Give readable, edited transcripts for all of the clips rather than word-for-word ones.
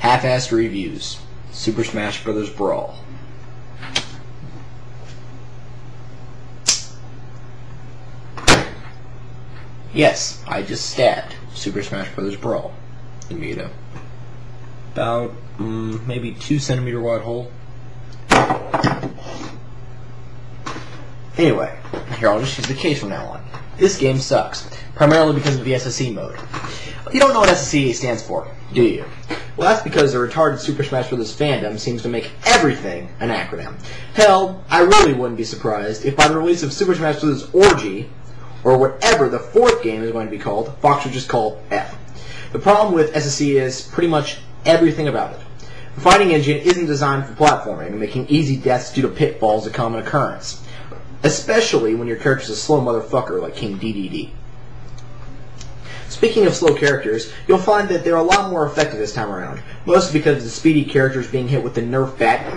half-assed reviews. Super Smash Bros. Brawl. Yes, I just stabbed Super Smash Bros. Brawl. It made a about maybe 2 centimeter wide hole. Anyway, here I'll just use the case from now on. This game sucks, primarily because of the SSE mode. You don't know what SSE stands for, do you? Well, that's because the retarded Super Smash Bros. Fandom seems to make everything an acronym. Hell, I really wouldn't be surprised if by the release of Super Smash Bros. Orgy, or whatever the 4th game is going to be called, Fox would just call F. The problem with SSE is pretty much everything about it. The fighting engine isn't designed for platforming and making easy deaths due to pitfalls a common occurrence, especially when your character's a slow motherfucker like King DDD. Speaking of slow characters, you'll find that they're a lot more effective this time around, mostly because of the speedy characters being hit with the nerf bat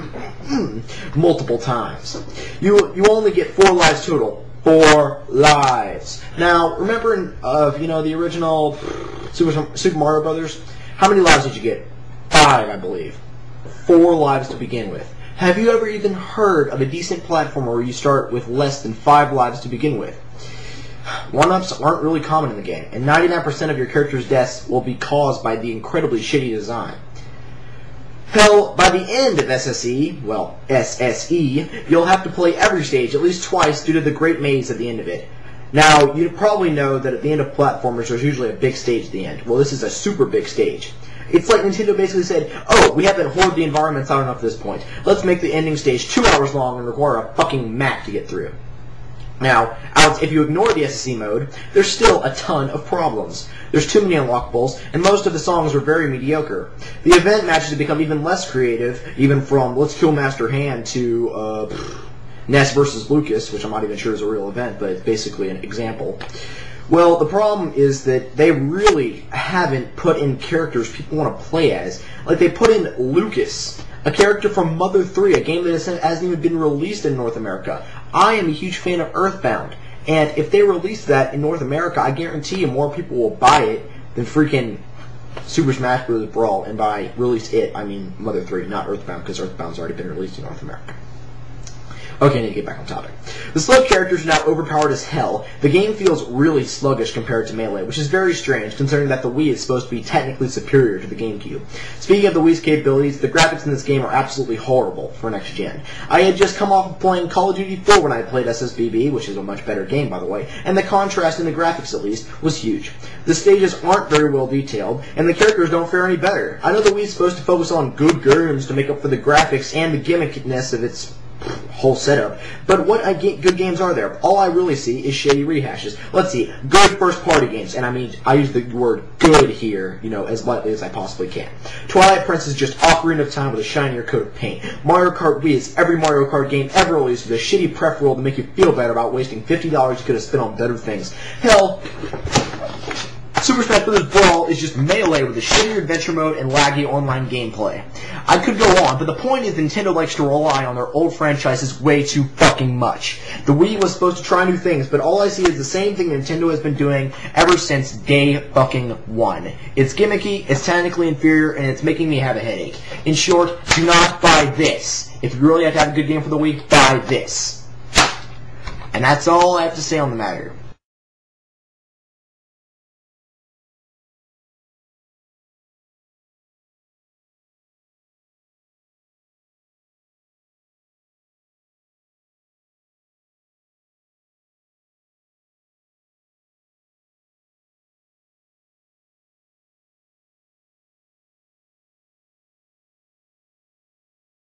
multiple times. You only get 4 lives total. 4 lives. Now, remember the original Super Mario Brothers? How many lives did you get? 5, I believe. 4 lives to begin with. Have you ever even heard of a decent platformer where you start with less than 5 lives to begin with? 1-ups aren't really common in the game, and 99% of your character's deaths will be caused by the incredibly shitty design. Hell, by the end of SSE, well, SSE, you'll have to play every stage at least twice due to the Great Maze at the end of it. Now, you probably know that at the end of platformers there's usually a big stage at the end. Well, this is a super big stage. It's like Nintendo basically said, oh, we haven't hoarded the environments out enough at this point. Let's make the ending stage 2 hours long and require a fucking map to get through. Now, if you ignore the SSE mode, there's still a ton of problems. There's too many unlockables, and most of the songs are very mediocre. The event matches have become even less creative, even from Let's Kill Master Hand to Ness vs. Lucas, which I'm not even sure is a real event, but it's basically an example. Well, the problem is that they really haven't put in characters people want to play as. Like, they put in Lucas, a character from Mother 3, a game that hasn't even been released in North America. I am a huge fan of Earthbound, and if they release that in North America, I guarantee you more people will buy it than freaking Super Smash Bros. Brawl, and by release it, I mean Mother 3, not Earthbound, because Earthbound's already been released in North America. Okay, I need to get back on topic. The slow characters are now overpowered as hell. The game feels really sluggish compared to Melee, which is very strange, considering that the Wii is supposed to be technically superior to the GameCube. Speaking of the Wii's capabilities, the graphics in this game are absolutely horrible for next gen. I had just come off of playing Call of Duty 4 when I played SSBB, which is a much better game, by the way, and the contrast in the graphics, at least, was huge. The stages aren't very well detailed, and the characters don't fare any better. I know the Wii is supposed to focus on good games to make up for the graphics and the gimmickiness of its whole setup, but what good games are there? All I really see is shady rehashes. Let's see, good first-party games, and I use the word good here, as lightly as I possibly can. Twilight Princess is just Ocarina of Time with a shinier coat of paint. Mario Kart Wii is every Mario Kart game ever released with a shitty prep roll to make you feel better about wasting $50 you could have spent on better things. Hell, Super Smash Bros. Brawl is just Melee with a shittier adventure mode and laggy online gameplay. I could go on, but the point is Nintendo likes to rely on their old franchises way too fucking much. The Wii was supposed to try new things, but all I see is the same thing Nintendo has been doing ever since day fucking one. It's gimmicky, it's technically inferior, and it's making me have a headache. In short, do not buy this. If you really have to have a good game for the Wii, buy this. And that's all I have to say on the matter.